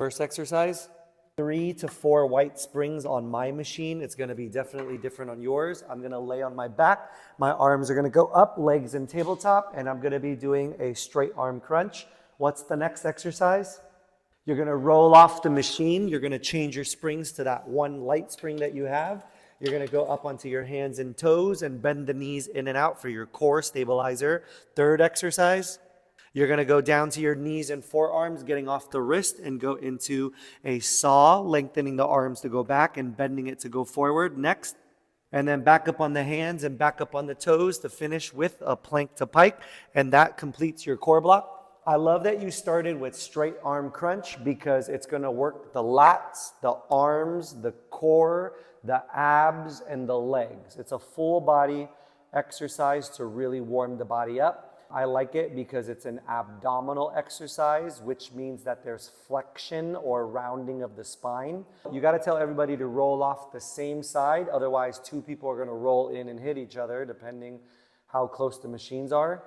First exercise, 3 to 4 white springs on my machine. It's gonna be definitely different on yours. I'm gonna lay on my back. My arms are gonna go up, legs in tabletop, and I'm gonna be doing a straight arm crunch. What's the next exercise? You're gonna roll off the machine. You're gonna change your springs to that one light spring that you have. You're gonna go up onto your hands and toes and bend the knees in and out for your core stabilizer. Third exercise, you're gonna go down to your knees and forearms, getting off the wrist, and go into a saw, lengthening the arms to go back and bending it to go forward. Next, and then back up on the hands and back up on the toes to finish with a plank to pike, and that completes your core block. I love that you started with straight arm crunch because it's gonna work the lats, the arms, the core, the abs, and the legs. It's a full body exercise to really warm the body up. I like it because it's an abdominal exercise, which means that there's flexion or rounding of the spine. You got to tell everybody to roll off the same side, otherwise 2 people are going to roll in and hit each other depending how close the machines are.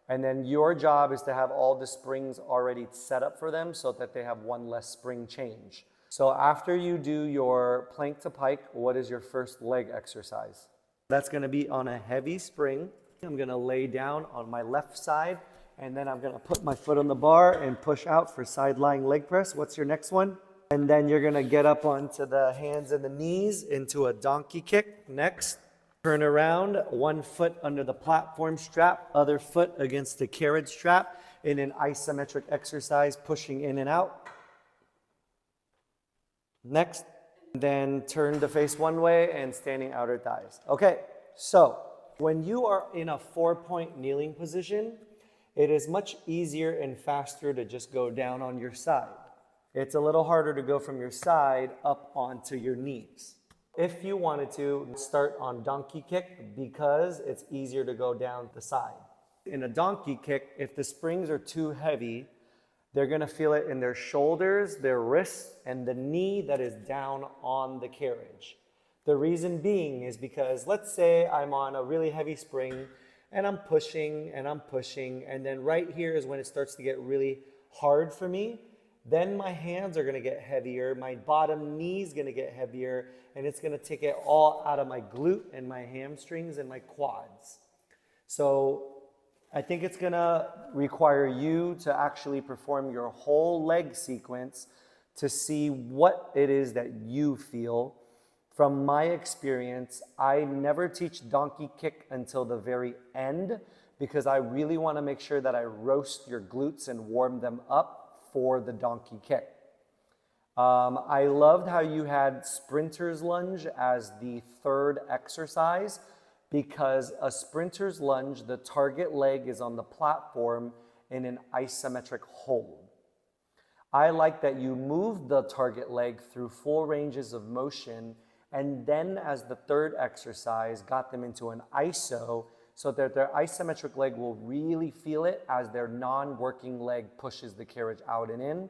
And then your job is to have all the springs already set up for them so that they have one less spring change. So after you do your plank to pike, what is your first leg exercise? That's going to be on a heavy spring. I'm gonna lay down on my left side, and then I'm gonna put my foot on the bar and push out for side lying leg press. What's your next one? And then you're gonna get up onto the hands and the knees into a donkey kick. Next, turn around, one foot under the platform strap, other foot against the carriage strap in an isometric exercise, pushing in and out. Next, then turn to face one way and standing outer thighs. Okay, so when you are in a 4-point kneeling position, it is much easier and faster to just go down on your side. It's a little harder to go from your side up onto your knees. If you wanted to, start on donkey kick because it's easier to go down the side. In a donkey kick, if the springs are too heavy, they're gonna feel it in their shoulders, their wrists, and the knee that is down on the carriage. The reason being is because let's say I'm on a really heavy spring and I'm pushing, and then right here is when it starts to get really hard for me. Then my hands are gonna get heavier, my bottom knee is gonna get heavier, and it's gonna take it all out of my glute and my hamstrings and my quads. So I think it's gonna require you to actually perform your whole leg sequence to see what it is that you feel. From my experience, I never teach donkey kick until the very end because I really want to make sure that I roast your glutes and warm them up for the donkey kick. I loved how you had sprinter's lunge as the third exercise because a sprinter's lunge, the target leg is on the platform in an isometric hold. I like that you moved the target leg through full ranges of motion, and then as the third exercise, got them into an iso so that their isometric leg will really feel it as their non-working leg pushes the carriage out and in.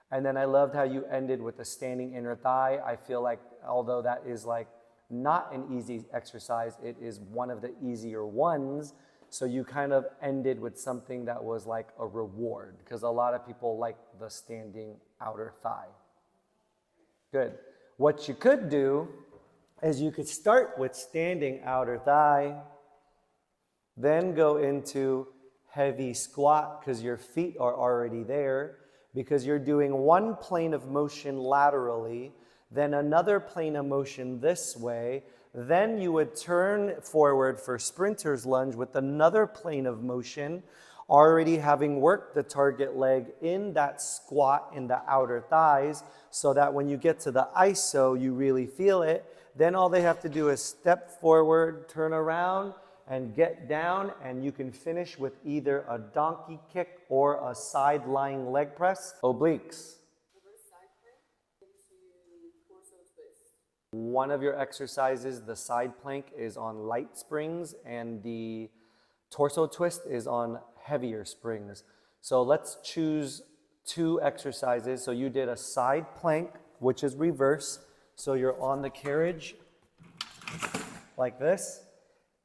And then I loved how you ended with a standing inner thigh. I feel like although that is like not an easy exercise, it is one of the easier ones. So you kind of ended with something that was like a reward because a lot of people like the standing outer thigh. Good. What you could do is you could start with standing outer thigh, then go into heavy squat because your feet are already there because you're doing one plane of motion laterally, then another plane of motion this way, then you would turn forward for sprinter's lunge with another plane of motion, already having worked the target leg in that squat in the outer thighs so that when you get to the iso, you really feel it. Then all they have to do is step forward, turn around, and get down, and you can finish with either a donkey kick or a side lying leg press. Obliques. One of your exercises, the side plank, is on light springs, and the torso twist is on heavier springs. So let's choose 2 exercises. So you did a side plank, which is reverse. So you're on the carriage like this.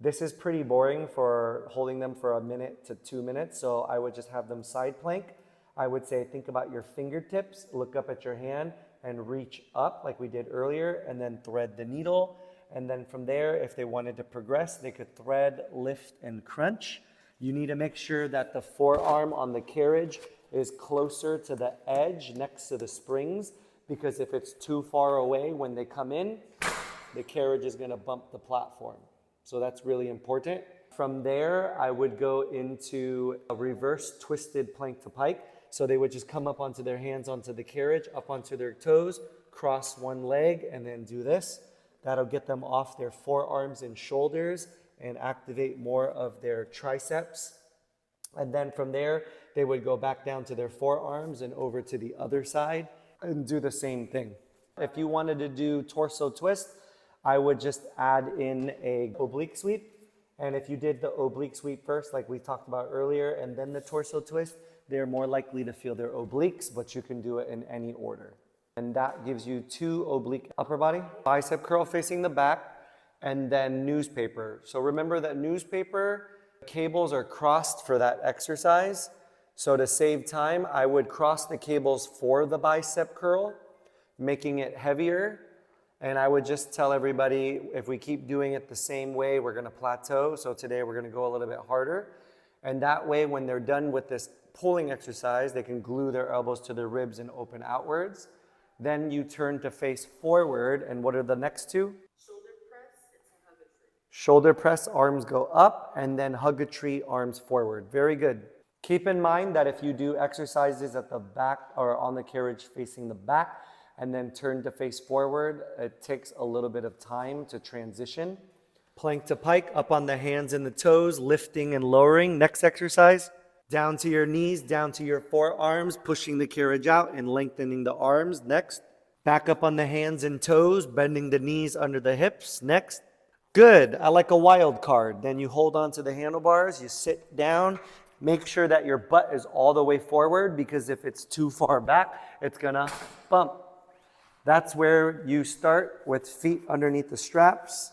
This is pretty boring for holding them for a minute to 2 minutes. So I would just have them side plank. I would say think about your fingertips, look up at your hand and reach up like we did earlier, and then thread the needle. And then from there, if they wanted to progress, they could thread, lift, and crunch. You need to make sure that the forearm on the carriage is closer to the edge next to the springs, because if it's too far away when they come in, the carriage is going to bump the platform. So that's really important. From there, I would go into a reverse twisted plank to pike. So they would just come up onto their hands, onto the carriage, up onto their toes, cross one leg, and then do this. That'll get them off their forearms and shoulders and activate more of their triceps. And then from there, they would go back down to their forearms and over to the other side and do the same thing. If you wanted to do torso twist, I would just add in a oblique sweep. And if you did the oblique sweep first, like we talked about earlier, and then the torso twist, they're more likely to feel their obliques, but you can do it in any order. And that gives you 2 oblique upper body, bicep curl facing the back, and then newspaper. So remember that newspaper cables are crossed for that exercise. So to save time, I would cross the cables for the bicep curl, making it heavier. And I would just tell everybody, if we keep doing it the same way, we're gonna plateau. So today we're gonna go a little bit harder. And that way, when they're done with this pulling exercise, they can glue their elbows to their ribs and open outwards. Then you turn to face forward, and what are the next 2? Shoulder press, it's a hug a tree. Shoulder press, arms go up, and then hug a tree, arms forward. Very good. Keep in mind that if you do exercises at the back or on the carriage facing the back, and then turn to face forward, it takes a little bit of time to transition. Plank to pike, up on the hands and the toes, lifting and lowering. Next exercise. Down to your knees, down to your forearms, pushing the carriage out and lengthening the arms. Next. Back up on the hands and toes, bending the knees under the hips. Next. Good. I like a wild card. Then you hold on to the handlebars, you sit down. Make sure that your butt is all the way forward, because if it's too far back, it's gonna bump. That's where you start with feet underneath the straps,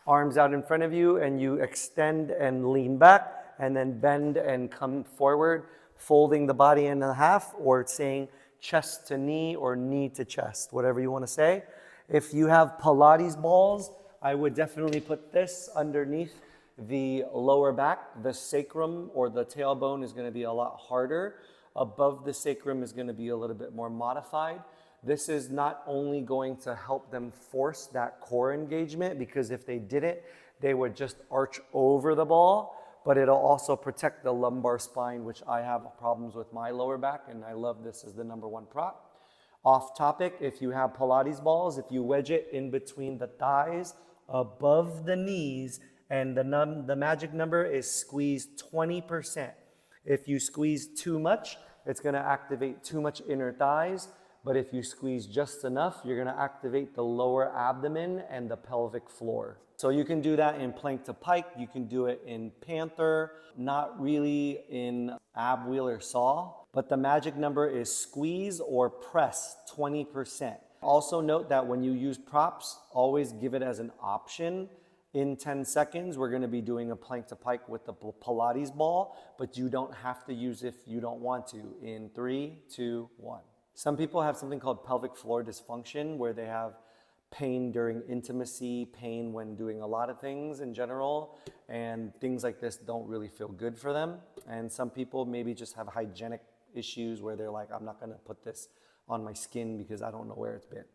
arms out in front of you, and you extend and lean back. And then bend and come forward, folding the body in half, or saying chest to knee or knee to chest, whatever you want to say. If you have Pilates balls, I would definitely put this underneath the lower back. The sacrum or the tailbone is going to be a lot harder. Above the sacrum is going to be a little bit more modified. This is not only going to help them force that core engagement, because if they didn't, they would just arch over the ball. But it'll also protect the lumbar spine, which I have problems with my lower back, and I love this as the #1 prop. Off topic, if you have Pilates balls, if you wedge it in between the thighs, above the knees, and the magic number is squeeze 20%. If you squeeze too much, it's gonna activate too much inner thighs, but if you squeeze just enough, you're gonna activate the lower abdomen and the pelvic floor. So you can do that in plank to pike, you can do it in Panther, not really in ab wheel or saw, but the magic number is squeeze or press 20%. Also note that when you use props, always give it as an option. In 10 seconds, we're gonna be doing a plank to pike with the Pilates ball, but you don't have to use it if you don't want to. In 3, 2, 1. Some people have something called pelvic floor dysfunction, where they have pain during intimacy, pain when doing a lot of things in general, and things like this don't really feel good for them. And some people maybe just have hygienic issues where they're like, I'm not gonna put this on my skin because I don't know where it's been.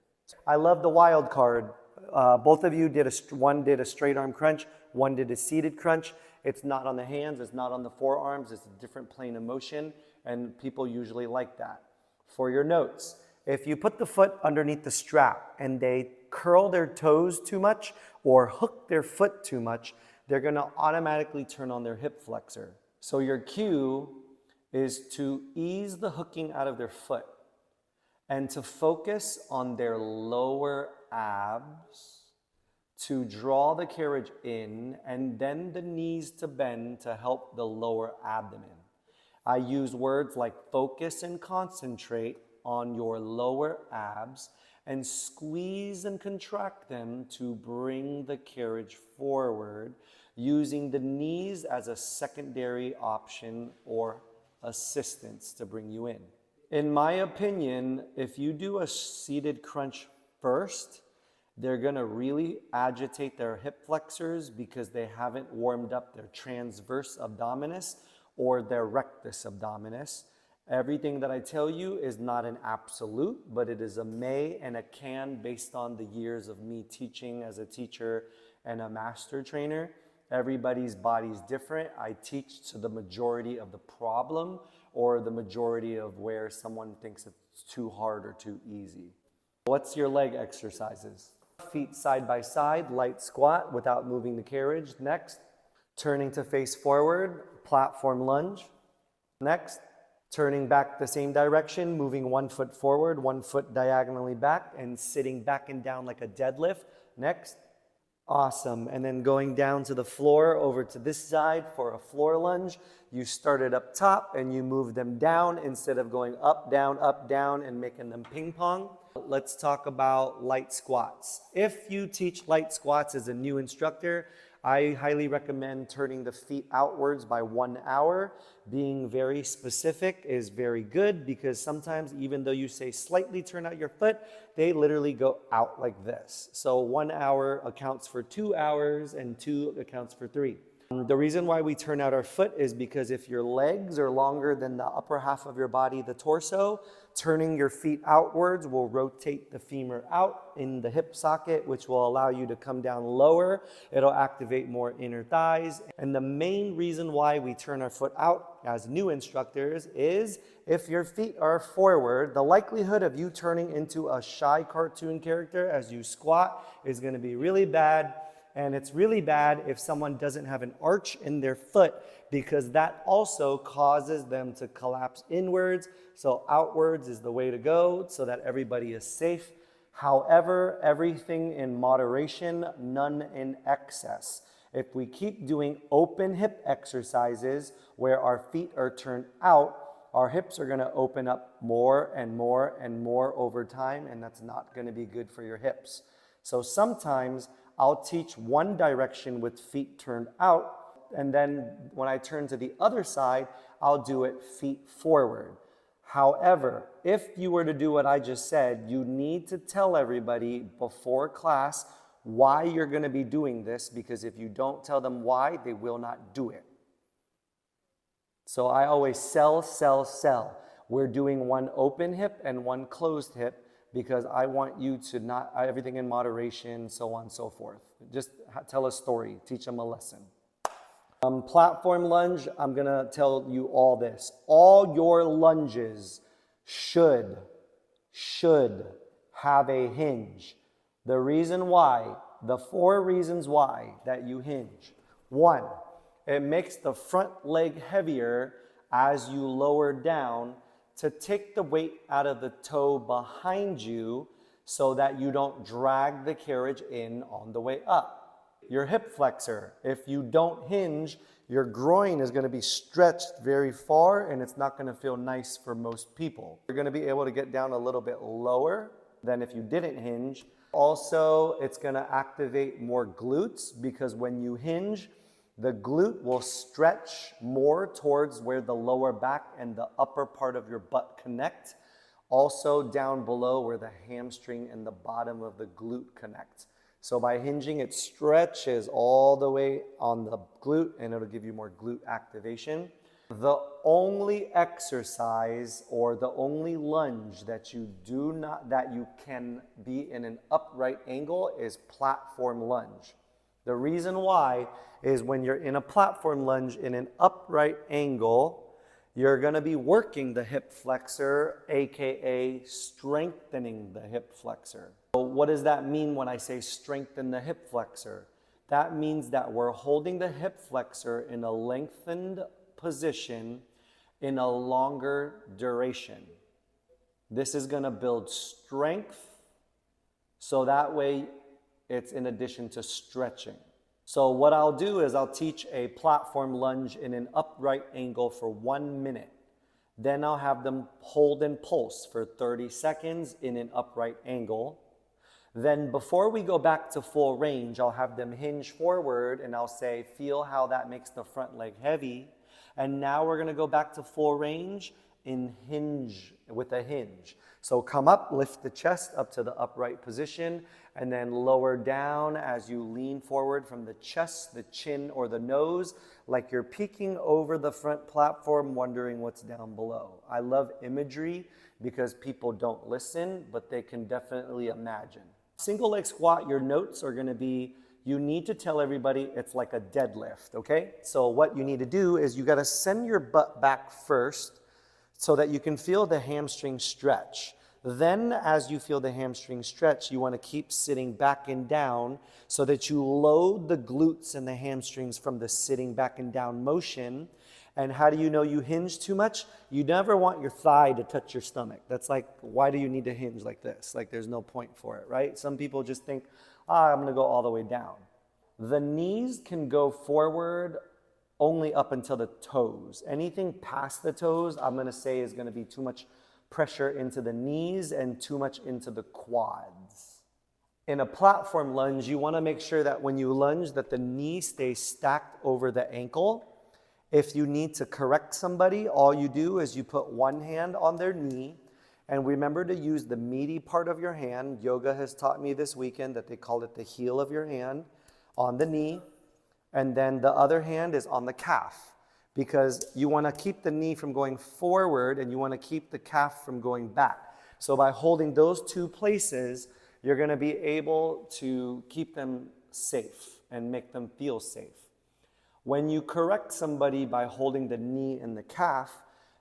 I love the wild card. Both of you one did a straight arm crunch, one did a seated crunch. It's not on the hands, it's not on the forearms, it's a different plane of motion, and people usually like that. For your notes, if you put the foot underneath the strap and they curl their toes too much or hook their foot too much, they're gonna automatically turn on their hip flexor. So your cue is to ease the hooking out of their foot and to focus on their lower abs, to draw the carriage in, and then the knees to bend to help the lower abdomen. I use words like focus and concentrate on your lower abs and squeeze and contract them to bring the carriage forward, using the knees as a secondary option or assistance to bring you in. In my opinion, if you do a seated crunch first, they're gonna really agitate their hip flexors because they haven't warmed up their transverse abdominis or their rectus abdominis. Everything that I tell you is not an absolute, but it is a may and a can based on the years of me teaching as a teacher and a master trainer. Everybody's body is different. I teach to the majority of the problem or the majority of where someone thinks it's too hard or too easy. What's your leg exercises? Feet side by side, light squat without moving the carriage. Next, turning to face forward, platform lunge. Next, turning back the same direction, moving 1 foot forward, 1 foot diagonally back, and sitting back and down like a deadlift. Next. Awesome. And then going down to the floor over to this side for a floor lunge. You started up top and you move them down instead of going up, down, and making them ping pong. Let's talk about light squats. If you teach light squats as a new instructor, I highly recommend turning the feet outwards by 1 hour. Being very specific is very good because sometimes even though you say slightly turn out your foot, they literally go out like this. So 1 hour accounts for 2 hours and 2 accounts for 3. The reason why we turn out our foot is because if your legs are longer than the upper half of your body, the torso, turning your feet outwards will rotate the femur out in the hip socket, which will allow you to come down lower. It'll activate more inner thighs. And the main reason why we turn our foot out as new instructors is if your feet are forward, the likelihood of you turning into a shy cartoon character as you squat is going to be really bad. And it's really bad if someone doesn't have an arch in their foot because that also causes them to collapse inwards. So outwards is the way to go so that everybody is safe. However, everything in moderation, none in excess. If we keep doing open hip exercises where our feet are turned out, our hips are going to open up more and more and more over time, and that's not going to be good for your hips. So sometimes I'll teach one direction with feet turned out, and then when I turn to the other side, I'll do it feet forward. However, if you were to do what I just said, you need to tell everybody before class why you're going to be doing this, because if you don't tell them why, they will not do it. So I always sell. We're doing one open hip and one closed hip, because I want you to not, everything in moderation, so on and so forth. Just tell a story, teach them a lesson. Platform lunge, I'm gonna tell you all this. All your lunges should have a hinge. The reason why, the 4 reasons why that you hinge. 1, it makes the front leg heavier as you lower down to take the weight out of the toe behind you so that you don't drag the carriage in on the way up. Your hip flexor, if you don't hinge, your groin is going to be stretched very far and it's not going to feel nice for most people. You're going to be able to get down a little bit lower than if you didn't hinge. Also, it's going to activate more glutes because when you hinge, the glute will stretch more towards where the lower back and the upper part of your butt connect. Also down below where the hamstring and the bottom of the glute connect. So by hinging, it stretches all the way on the glute and it'll give you more glute activation. The only exercise or the only lunge that you can be in an upright angle is platform lunge. The reason why is when you're in a platform lunge in an upright angle, you're going to be working the hip flexor, aka strengthening the hip flexor. So what does that mean when I say strengthen the hip flexor? That means that we're holding the hip flexor in a lengthened position in a longer duration. This is going to build strength, so that way it's in addition to stretching. So what I'll do is I'll teach a platform lunge in an upright angle for 1 minute. Then I'll have them hold and pulse for 30 seconds in an upright angle. Then before we go back to full range, I'll have them hinge forward and I'll say, feel how that makes the front leg heavy. And now we're going to go back to full range in hinge with a hinge. So come up, lift the chest up to the upright position, and then lower down as you lean forward from the chest, the chin, or the nose, like you're peeking over the front platform, wondering what's down below. I love imagery because people don't listen, but they can definitely imagine. Single leg squat, your notes are gonna be, you need to tell everybody it's like a deadlift, okay? So what you need to do is you gotta send your butt back first so that you can feel the hamstring stretch. Then as you feel the hamstring stretch, you wanna keep sitting back and down so that you load the glutes and the hamstrings from the sitting back and down motion. And how do you know you hinge too much? You never want your thigh to touch your stomach. That's like, why do you need to hinge like this? Like there's no point for it, right? Some people just think, I'm gonna go all the way down. The knees can go forward only up until the toes. Anything past the toes, I'm gonna say is gonna be too much pressure into the knees and too much into the quads. In a platform lunge, you wanna make sure that when you lunge that the knee stays stacked over the ankle. If you need to correct somebody, all you do is you put one hand on their knee, and remember to use the meaty part of your hand. Yoga has taught me this weekend that they call it the heel of your hand on the knee, and then the other hand is on the calf, because you want to keep the knee from going forward and you want to keep the calf from going back. So by holding those two places, you're going to be able to keep them safe and make them feel safe. When you correct somebody by holding the knee and the calf,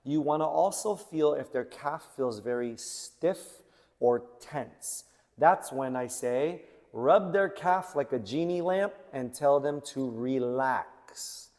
you want to also feel if their calf feels very stiff or tense. That's when I say, rub their calf like a genie lamp and tell them to relax.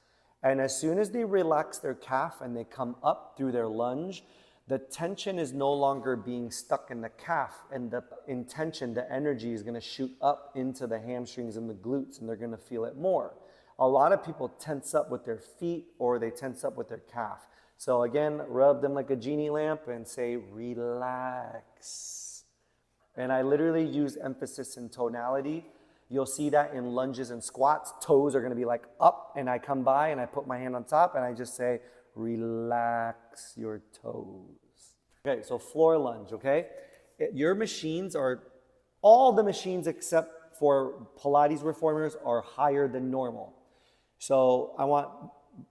And as soon as they relax their calf and they come up through their lunge, the tension is no longer being stuck in the calf, and the intention, the energy is going to shoot up into the hamstrings and the glutes, and they're going to feel it more. A lot of people tense up with their feet or they tense up with their calf. So again, rub them like a genie lamp and say, relax. And I literally use emphasis and tonality. You'll see that in lunges and squats. Toes are gonna be like up, and I come by and I put my hand on top and I just say, relax your toes. Okay, so floor lunge, okay? Your machines are, all the machines except for Pilates reformers are higher than normal. So I want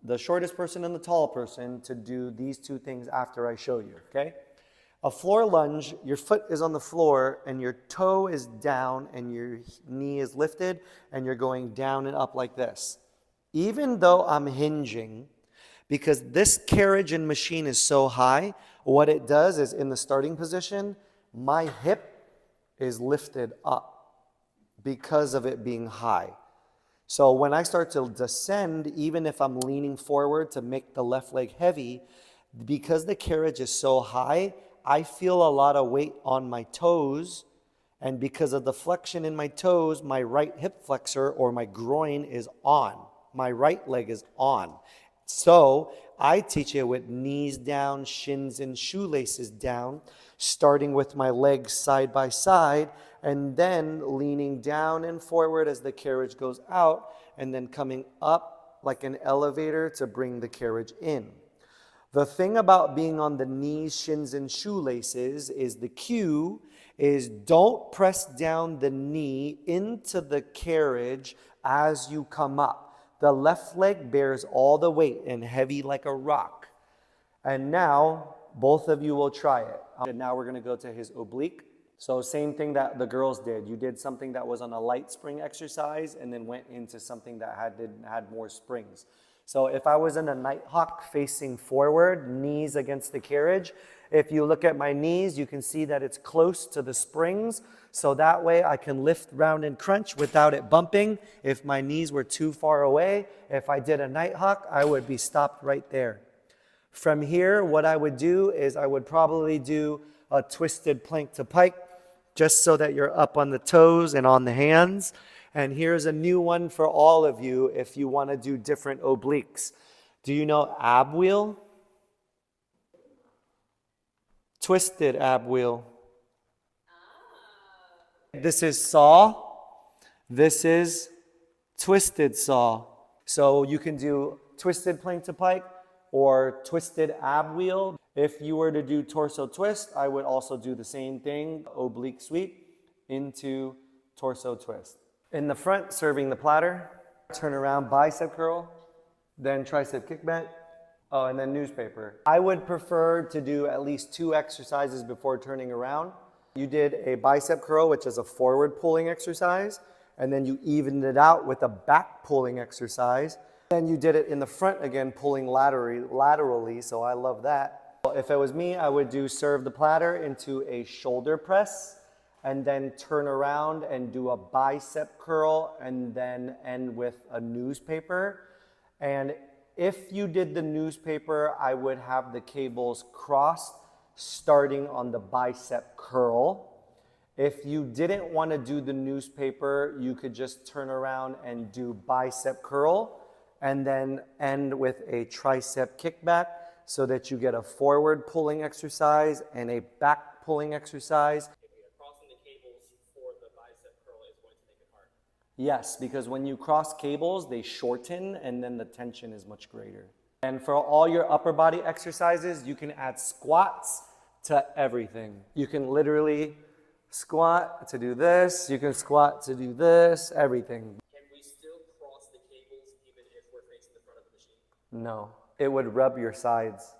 the shortest person and the tall person to do these two things after I show you, okay? A floor lunge, your foot is on the floor and your toe is down and your knee is lifted and you're going down and up like this. Even though I'm hinging, because this carriage and machine is so high, what it does is in the starting position, my hip is lifted up because of it being high. So when I start to descend, even if I'm leaning forward to make the left leg heavy, because the carriage is so high, I feel a lot of weight on my toes. And because of the flexion in my toes, my right hip flexor or my groin is on. My right leg is on. So I teach it with knees down, shins and shoelaces down, starting with my legs side by side, and then leaning down and forward as the carriage goes out, and then coming up like an elevator to bring the carriage in. The thing about being on the knees, shins, and shoelaces is the cue is don't press down the knee into the carriage as you come up. The left leg bears all the weight and heavy like a rock. And now, both of you will try it. And now we're gonna go to his oblique. So same thing that the girls did. You did something that was on a light spring exercise and then went into something that had more springs. So if I was in a nighthawk facing forward, knees against the carriage, if you look at my knees, you can see that it's close to the springs. So that way I can lift round and crunch without it bumping. If my knees were too far away, if I did a nighthawk, I would be stopped right there. From here, what I would do is I would probably do a twisted plank to pike, just so that you're up on the toes and on the hands. And here's a new one for all of you if you want to do different obliques. Do you know ab wheel? Twisted ab wheel. This is saw. This is twisted saw. So you can do twisted plank to pike or twisted ab wheel. If you were to do torso twist, I would also do the same thing, oblique sweep into torso twist. In the front, serving the platter, turn around, bicep curl, then tricep kickback, oh, and then newspaper. I would prefer to do at least 2 exercises before turning around. You did a bicep curl, which is a forward pulling exercise, and then you evened it out with a back pulling exercise. Then you did it in the front again, pulling laterally, so I love that. If it was me, I would do serve the platter into a shoulder press, and then turn around and do a bicep curl, and then end with a newspaper. And if you did the newspaper, I would have the cables crossed, starting on the bicep curl. If you didn't want to do the newspaper, you could just turn around and do bicep curl, and then end with a tricep kickback, so that you get a forward pulling exercise and a back pulling exercise. Crossing the cables for the bicep curl is going to make it hard. Yes, because when you cross cables, they shorten and then the tension is much greater. And for all your upper body exercises, you can add squats to everything. You can literally squat to do this, you can squat to do this, everything. Can we still cross the cables even if we're facing the front of the machine? No, it would rub your sides.